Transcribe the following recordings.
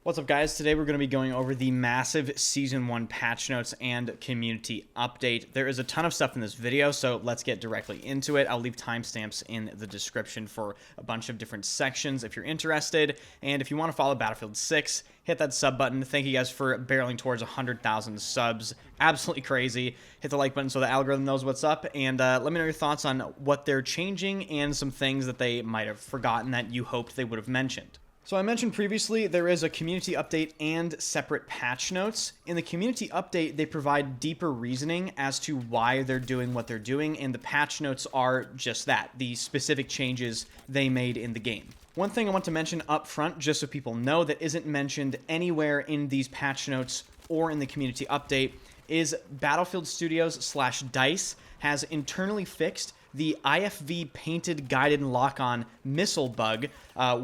What's up, guys? Today we're going to be going over the massive Season 1 patch notes and community update. There is a ton of stuff in this video, so let's get directly into it. I'll leave timestamps in the description for a bunch of different sections if you're interested. And if you want to follow Battlefield 6, hit that sub button. Thank you guys for barreling towards 100,000 subs. Absolutely crazy. Hit the like button so the algorithm knows what's up. And let me know your thoughts on what they're changing and some things that they might have forgotten that you hoped they would have mentioned. So I mentioned previously there is a community update and separate patch notes. In the community update, they provide deeper reasoning as to why they're doing what they're doing, and the patch notes are just that, the specific changes they made in the game. One thing I want to mention up front, just so people know, that isn't mentioned anywhere in these patch notes or in the community update, is Battlefield Studios / DICE has internally fixed the IFV painted guided lock-on missile bug,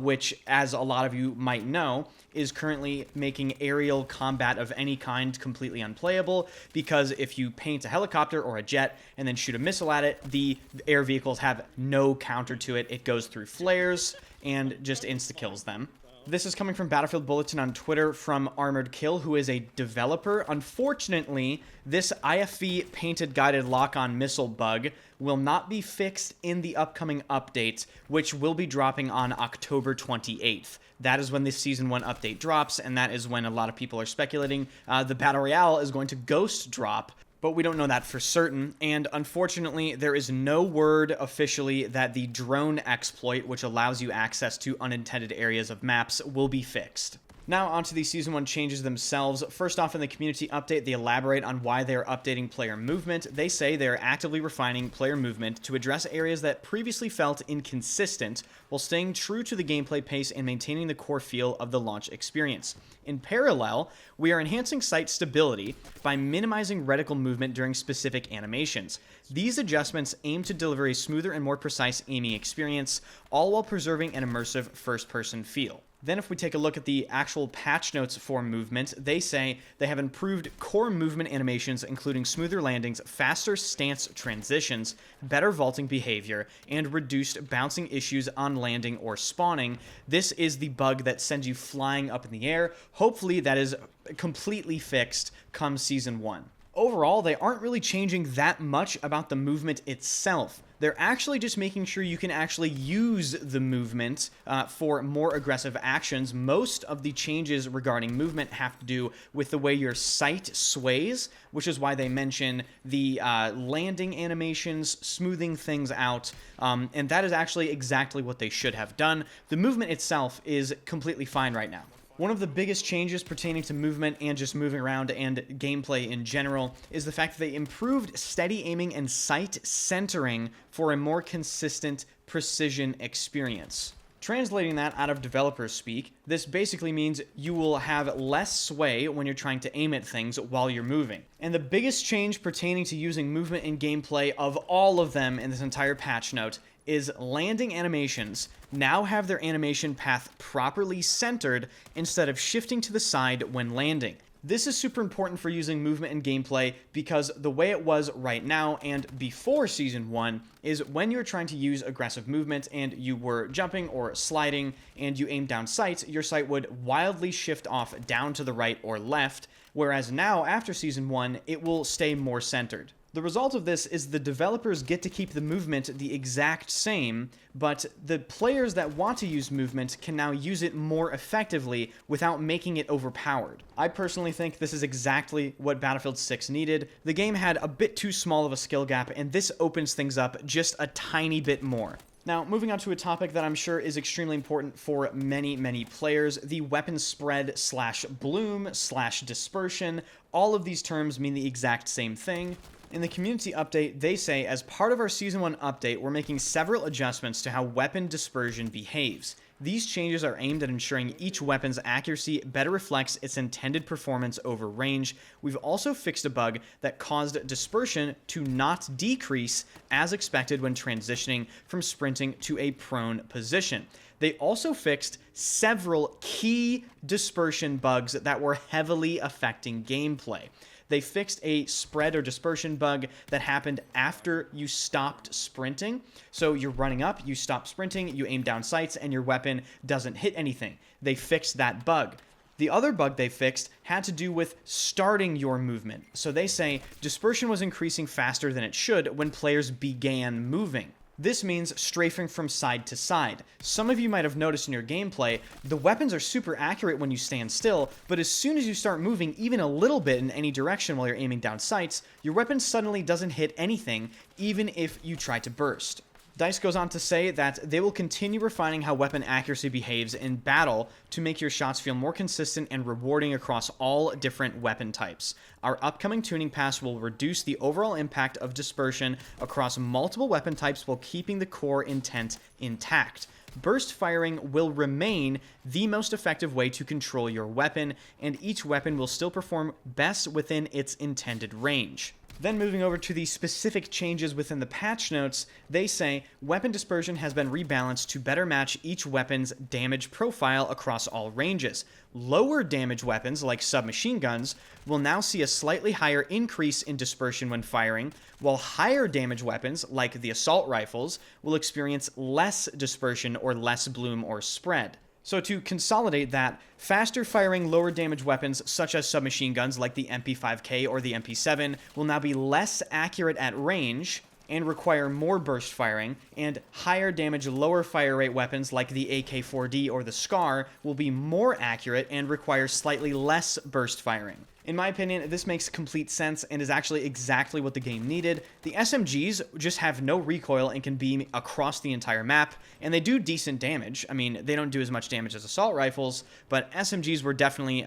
which, as a lot of you might know, is currently making aerial combat of any kind completely unplayable, because if you paint a helicopter or a jet and then shoot a missile at it, the air vehicles have no counter to it. It goes through flares and just insta-kills them. This is coming from Battlefield Bulletin on Twitter from Armored Kill, who is a developer. Unfortunately, this IFV painted guided lock-on missile bug will not be fixed in the upcoming update, which will be dropping on October 28th. That is when the Season 1 update drops, and that is when a lot of people are speculating the Battle Royale is going to ghost drop. But we don't know that for certain, and unfortunately, there is no word officially that the drone exploit, which allows you access to unintended areas of maps, will be fixed. Now onto the Season 1 changes themselves. First off, in the community update, they elaborate on why they are updating player movement. They say they are actively refining player movement to address areas that previously felt inconsistent, while staying true to the gameplay pace and maintaining the core feel of the launch experience. In parallel, we are enhancing sight stability by minimizing reticle movement during specific animations. These adjustments aim to deliver a smoother and more precise aiming experience, all while preserving an immersive first-person feel. Then if we take a look at the actual patch notes for movement, they say they have improved core movement animations, including smoother landings, faster stance transitions, better vaulting behavior, and reduced bouncing issues on landing or spawning. This is the bug that sends you flying up in the air. Hopefully that is completely fixed come Season 1. Overall, they aren't really changing that much about the movement itself. They're actually just making sure you can actually use the movement for more aggressive actions. Most of the changes regarding movement have to do with the way your sight sways, which is why they mention the landing animations, smoothing things out, and that is actually exactly what they should have done. The movement itself is completely fine right now. One of the biggest changes pertaining to movement and just moving around and gameplay in general is the fact that they improved steady aiming and sight centering for a more consistent precision experience. Translating that out of developer speak, this basically means you will have less sway when you're trying to aim at things while you're moving. And the biggest change pertaining to using movement in gameplay of all of them in this entire patch note is landing animations now have their animation path properly centered instead of shifting to the side when landing. This is super important for using movement in gameplay because the way it was right now and before Season 1 is when you're trying to use aggressive movement and you were jumping or sliding and you aim down sights, your sight would wildly shift off down to the right or left, whereas now after Season 1, it will stay more centered. The result of this is the developers get to keep the movement the exact same, but the players that want to use movement can now use it more effectively without making it overpowered. I personally think this is exactly what Battlefield 6 needed. The game had a bit too small of a skill gap, and this opens things up just a tiny bit more. Now, moving on to a topic that I'm sure is extremely important for many players, the weapon spread / bloom / dispersion. All of these terms mean the exact same thing. In the community update, they say, as part of our Season 1 update, we're making several adjustments to how weapon dispersion behaves. These changes are aimed at ensuring each weapon's accuracy better reflects its intended performance over range. We've also fixed a bug that caused dispersion to not decrease as expected when transitioning from sprinting to a prone position. They also fixed several key dispersion bugs that were heavily affecting gameplay. They fixed a spread or dispersion bug that happened after you stopped sprinting. So you're running up, you stop sprinting, you aim down sights, and your weapon doesn't hit anything. They fixed that bug. The other bug they fixed had to do with starting your movement. So they say dispersion was increasing faster than it should when players began moving. This means strafing from side to side. Some of you might have noticed in your gameplay, the weapons are super accurate when you stand still, but as soon as you start moving even a little bit in any direction while you're aiming down sights, your weapon suddenly doesn't hit anything, even if you try to burst. DICE goes on to say that they will continue refining how weapon accuracy behaves in battle to make your shots feel more consistent and rewarding across all different weapon types. Our upcoming tuning pass will reduce the overall impact of dispersion across multiple weapon types while keeping the core intent intact. Burst firing will remain the most effective way to control your weapon, and each weapon will still perform best within its intended range. Then moving over to the specific changes within the patch notes, they say weapon dispersion has been rebalanced to better match each weapon's damage profile across all ranges. Lower damage weapons like submachine guns will now see a slightly higher increase in dispersion when firing, while higher damage weapons like the assault rifles will experience less dispersion or less bloom or spread. So to consolidate that, faster firing lower damage weapons such as submachine guns like the MP5K or the MP7 will now be less accurate at range and require more burst firing, and higher damage lower fire rate weapons like the AK-4D or the SCAR will be more accurate and require slightly less burst firing. In my opinion, this makes complete sense and is actually exactly what the game needed. The SMGs just have no recoil and can beam across the entire map, and they do decent damage. I mean, they don't do as much damage as assault rifles, but SMGs were definitely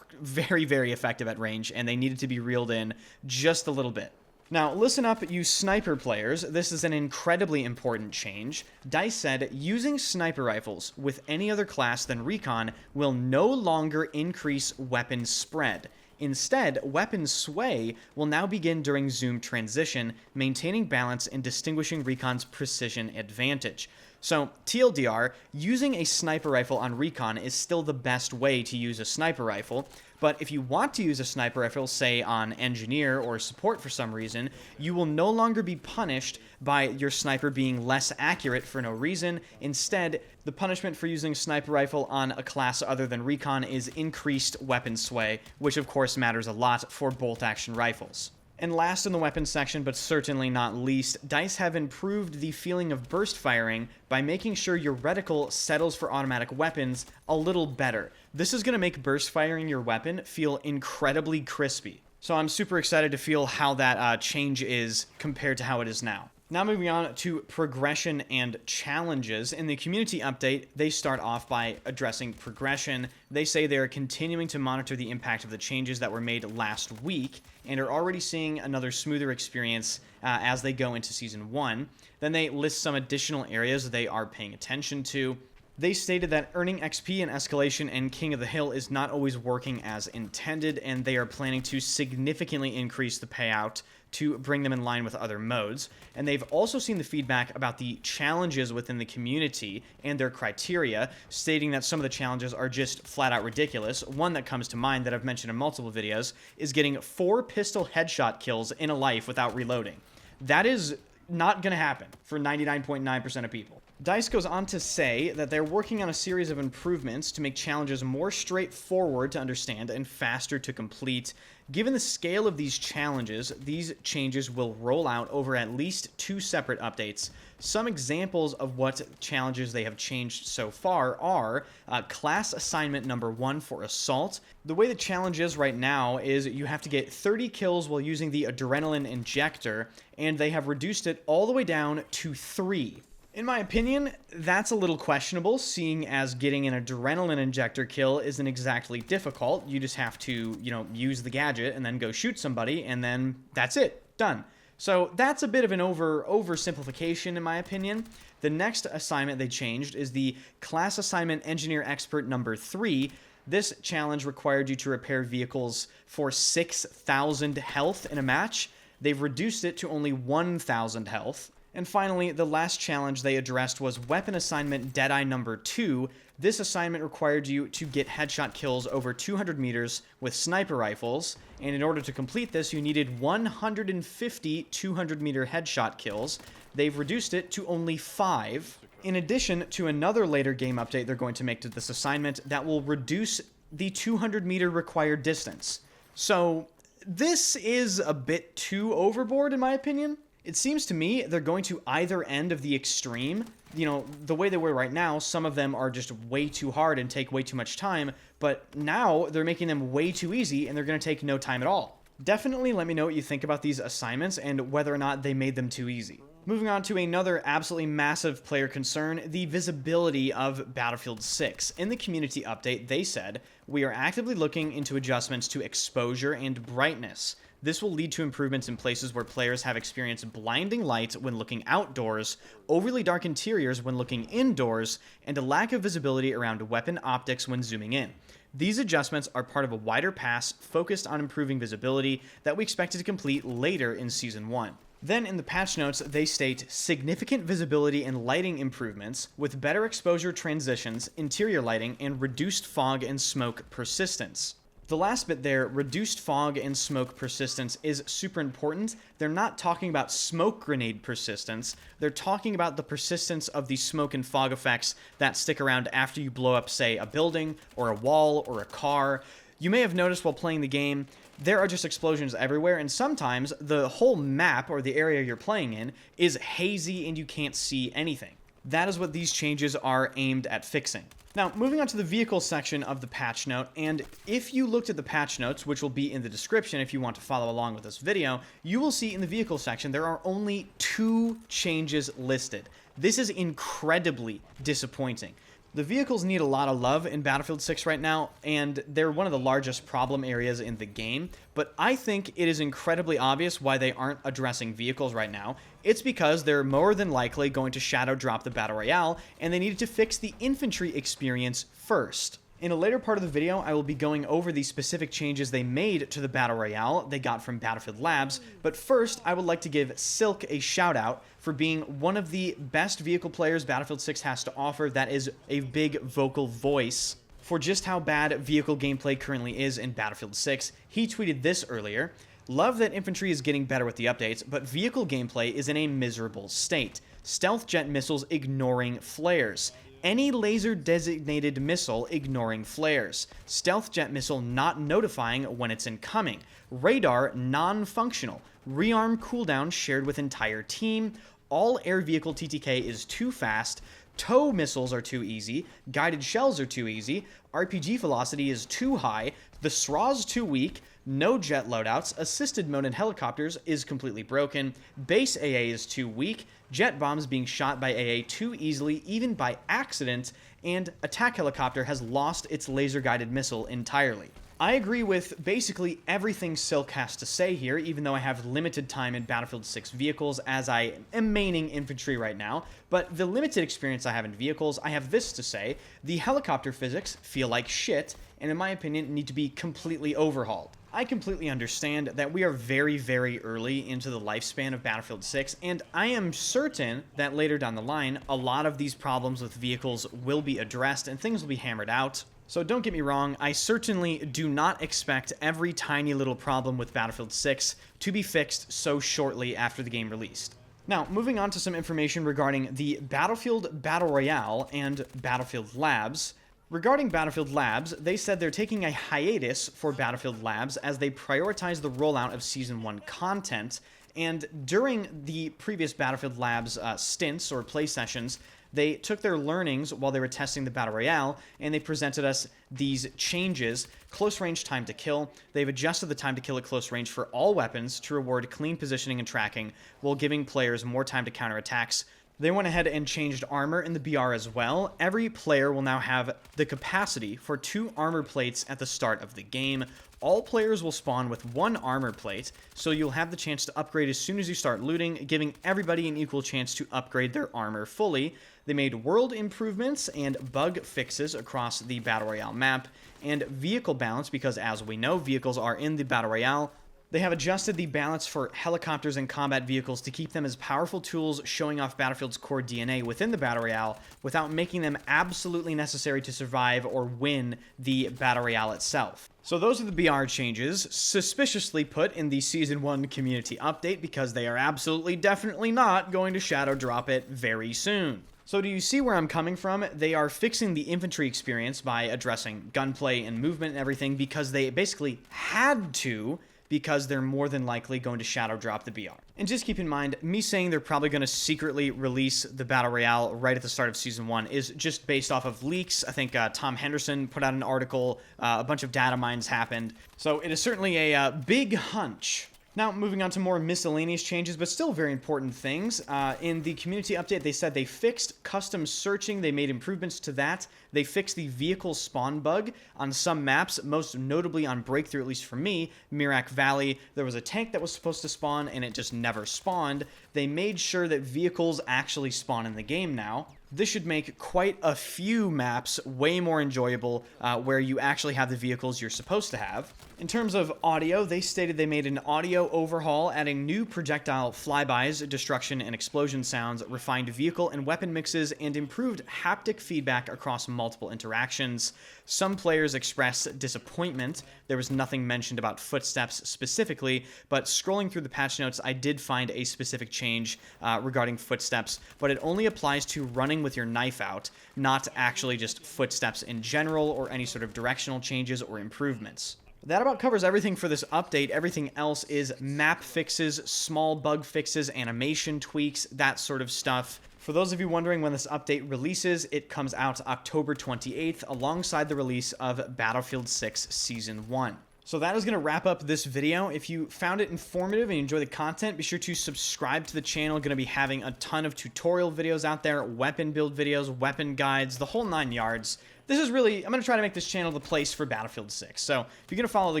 very, very effective at range, and they needed to be reeled in just a little bit. Now, listen up, you sniper players. This is an incredibly important change. DICE said using sniper rifles with any other class than Recon will no longer increase weapon spread. Instead, weapon sway will now begin during zoom transition, maintaining balance and distinguishing Recon's precision advantage. So, TLDR, using a sniper rifle on Recon is still the best way to use a sniper rifle, but if you want to use a sniper rifle, say on Engineer or Support for some reason, you will no longer be punished by your sniper being less accurate for no reason. Instead, the punishment for using a sniper rifle on a class other than Recon is increased weapon sway, which of course matters a lot for bolt-action rifles. And last in the weapons section, but certainly not least, DICE have improved the feeling of burst firing by making sure your reticle settles for automatic weapons a little better. This is going to make burst firing your weapon feel incredibly crispy. So I'm super excited to feel how that change is compared to how it is now. Now moving on to progression and challenges. In the community update, they start off by addressing progression. They say they are continuing to monitor the impact of the changes that were made last week and are already seeing another smoother experience as they go into Season 1. Then they list some additional areas they are paying attention to. They stated that earning XP in Escalation and King of the Hill is not always working as intended, and they are planning to significantly increase the payout to bring them in line with other modes. And they've also seen the feedback about the challenges within the community and their criteria, stating that some of the challenges are just flat out ridiculous. One that comes to mind that I've mentioned in multiple videos is getting 4 pistol headshot kills in a life without reloading. That is not going to happen for 99.9% of people. DICE goes on to say that they're working on a series of improvements to make challenges more straightforward to understand and faster to complete. Given the scale of these challenges, these changes will roll out over at least 2 separate updates. Some examples of what challenges they have changed so far are class assignment number 1 for Assault. The way the challenge is right now is you have to get 30 kills while using the Adrenaline Injector, and they have reduced it all the way down to 3. In my opinion, that's a little questionable, seeing as getting an adrenaline injector kill isn't exactly difficult. You just have to, use the gadget and then go shoot somebody, and then that's it. Done. So that's a bit of an oversimplification in my opinion. The next assignment they changed is the class assignment Engineer Expert number 3. This challenge required you to repair vehicles for 6,000 health in a match. They've reduced it to only 1,000 health. And finally, the last challenge they addressed was Weapon Assignment Deadeye number 2. This assignment required you to get headshot kills over 200 meters with sniper rifles, and in order to complete this, you needed 150 200-meter headshot kills. They've reduced it to only 5. In addition to another later game update they're going to make to this assignment that will reduce the 200-meter required distance. So this is a bit too overboard in my opinion. It seems to me they're going to either end of the extreme. You know, the way they were right now, some of them are just way too hard and take way too much time, but now they're making them way too easy and they're going to take no time at all. Definitely let me know what you think about these assignments and whether or not they made them too easy. Moving on to another absolutely massive player concern, the visibility of Battlefield 6. In the community update, they said, "We are actively looking into adjustments to exposure and brightness. This will lead to improvements in places where players have experienced blinding light when looking outdoors, overly dark interiors when looking indoors, and a lack of visibility around weapon optics when zooming in. These adjustments are part of a wider pass focused on improving visibility that we expect to complete later in Season 1. Then in the patch notes, they state significant visibility and lighting improvements with better exposure transitions, interior lighting, and reduced fog and smoke persistence. The last bit there, reduced fog and smoke persistence, is super important. They're not talking about smoke grenade persistence. They're talking about the persistence of the smoke and fog effects that stick around after you blow up, say, a building or a wall or a car. You may have noticed while playing the game, there are just explosions everywhere, and sometimes the whole map or the area you're playing in is hazy and you can't see anything. That is what these changes are aimed at fixing. Now, moving on to the vehicle section of the patch note, and if you looked at the patch notes, which will be in the description if you want to follow along with this video, you will see in the vehicle section there are only 2 changes listed. This is incredibly disappointing. The vehicles need a lot of love in Battlefield 6 right now, and they're one of the largest problem areas in the game, but I think it is incredibly obvious why they aren't addressing vehicles right now. It's because they're more than likely going to shadow drop the Battle Royale, and they needed to fix the infantry experience first. In a later part of the video, I will be going over the specific changes they made to the Battle Royale they got from Battlefield Labs, but first I would like to give Silk a shout out for being one of the best vehicle players Battlefield 6 has to offer that is a big vocal voice for just how bad vehicle gameplay currently is in Battlefield 6. He tweeted this earlier: "Love that infantry is getting better with the updates, but vehicle gameplay is in a miserable state. Stealth jet missiles ignoring flares. Any laser-designated missile ignoring flares. Stealth jet missile not notifying when it's incoming. Radar non-functional. Rearm cooldown shared with entire team. All air vehicle TTK is too fast. Tow missiles are too easy. Guided shells are too easy. RPG velocity is too high. The SRA's too weak. No jet loadouts. Assisted mode in helicopters is completely broken. Base AA is too weak. Jet bombs being shot by AA too easily, even by accident. And attack helicopter has lost its laser-guided missile entirely." I agree with basically everything Silk has to say here, even though I have limited time in Battlefield 6 vehicles, as I am maining infantry right now. But the limited experience I have in vehicles, I have this to say: the helicopter physics feel like shit, and in my opinion, need to be completely overhauled. I completely understand that we are very, very early into the lifespan of Battlefield 6, and I am certain that later down the line, a lot of these problems with vehicles will be addressed and things will be hammered out. So don't get me wrong, I certainly do not expect every tiny little problem with Battlefield 6 to be fixed so shortly after the game released. Now, moving on to some information regarding the Battlefield Battle Royale and Battlefield Labs. Regarding Battlefield Labs, they said they're taking a hiatus for Battlefield Labs as they prioritize the rollout of Season 1 content, and during the previous Battlefield Labs stints or play sessions, they took their learnings while they were testing the Battle Royale, and they presented us these changes. Close range time to kill. They've adjusted the time to kill at close range for all weapons to reward clean positioning and tracking, while giving players more time to counter attacks. They went ahead and changed armor in the BR as well. Every player will now have the capacity for 2 armor plates at the start of the game. All players will spawn with 1 armor plate, so you'll have the chance to upgrade as soon as you start looting, giving everybody an equal chance to upgrade their armor fully. They made world improvements and bug fixes across the Battle Royale map, and vehicle balance, because as we know, vehicles are in the Battle Royale. They have adjusted the balance for helicopters and combat vehicles to keep them as powerful tools showing off Battlefield's core DNA within the Battle Royale without making them absolutely necessary to survive or win the Battle Royale itself. So those are the BR changes, suspiciously put in the Season 1 community update because they are absolutely definitely not going to shadow drop it very soon. So do you see where I'm coming from? They are fixing the infantry experience by addressing gunplay and movement and everything because they basically had to, because they're more than likely going to shadow drop the BR. And just keep in mind, me saying they're probably going to secretly release the Battle Royale right at the start of Season 1 is just based off of leaks. I think Tom Henderson put out an article, a bunch of data mines happened. So it is certainly a big hunch. Now, moving on to more miscellaneous changes, but still very important things. In the community update, they said they fixed custom searching. They made improvements to that. They fixed the vehicle spawn bug on some maps, most notably on Breakthrough, at least for me, Mirak Valley. There was a tank that was supposed to spawn, and it just never spawned. They made sure that vehicles actually spawn in the game now. This should make quite a few maps way more enjoyable where you actually have the vehicles you're supposed to have. In terms of audio, they stated they made an audio overhaul, adding new projectile flybys, destruction and explosion sounds, refined vehicle and weapon mixes, and improved haptic feedback across multiple interactions. Some players expressed disappointment. There was nothing mentioned about footsteps specifically, but scrolling through the patch notes, I did find a specific change regarding footsteps, but it only applies to running with your knife out, not actually just footsteps in general or any sort of directional changes or improvements. That about covers everything for this update. Everything else is map fixes, small bug fixes, animation tweaks, that sort of stuff. For those of you wondering when this update releases, it comes out October 28th alongside the release of Battlefield 6 Season 1. So that is going to wrap up this video. If you found it informative and you enjoy the content, be sure to subscribe to the channel. Going to be having a ton of tutorial videos out there, weapon build videos, weapon guides, the whole 9 yards. This is really, I'm going to try to make this channel the place for Battlefield 6. So if you're going to follow the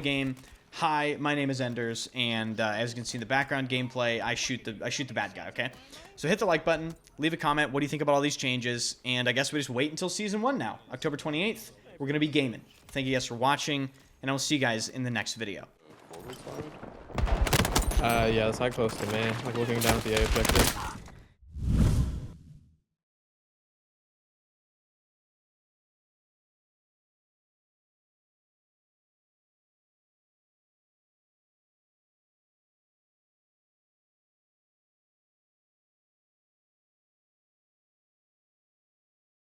game, hi, my name is Enders, and as you can see in the background gameplay, I shoot the bad guy, okay? So hit the like button, leave a comment, what do you think about all these changes, and I guess we just wait until Season 1 now, October 28th. We're going to be gaming. Thank you guys for watching, and I will see you guys in the next video. Yeah, it's like close to me, like looking down at the A objective.